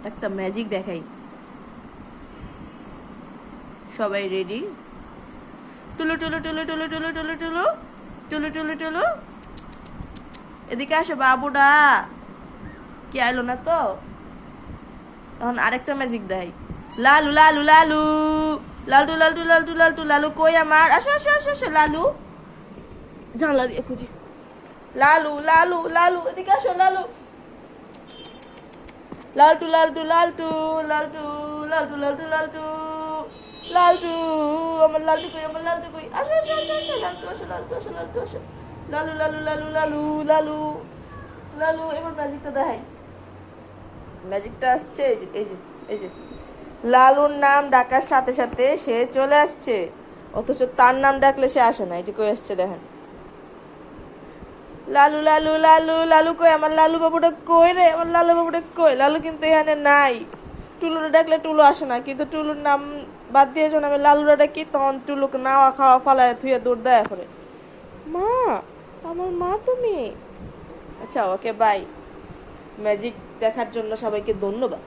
একটা ম্যাজিক দেখাই। সবাই রেডি? টুলু টুলু টুলু টুলু টুলু টুলু টুলু টুলু টুলু টুলু, এদিকে আসো বাবুডা। কি আইলো না তো? এখন আরেকটা ম্যাজিক দেখাই। লালু লালু লালু লালটু লালটু লালটু লালটু লালু কই আমার? আসো আসো আসো আসো লালু। জানলা দিয়ে খুঁজি। লালু লালু লালু, এদিকে আসো লালু। লালটু লালটু লালটু লালটু লালটু লালটু লালটু লালটু, আমার লালটু কই, আমার লালটু কই? আসো আসো আসো আসো লালটু, আসো লালটু, আসো লালটু, আসো লালু লালু লালু লালু লালু লালু। এবার ম্যাজিকটা দেখাই। ম্যাজিকটা আসছে, এই যে এই যে এই যে লালুর নাম ডাকার সাথে সাথে সে চলে আসছে, অথচ তার নাম ডাকলে সে আসে না। এই যে কই আসছে দেখেন। লালু লালু লালু লালু কই, আমার লালু বাবুটা কই রে, আমার লালু বাবুটা কই? লালু কিন্তু এখানে নাই। টুলুরে ডাকলে টুলু আসে না, কিন্তু টুলুর নাম বাদ দিয়ে যখন আমি লালুরা ডাকি তখন টুলুকে নাওয়া খাওয়া ফালায় থুয়ে দৌড় দেয় করে। মা, আমার মা তুমি। আচ্ছা ওকে বাই। ম্যাজিক দেখার জন্য সবাইকে ধন্যবাদ।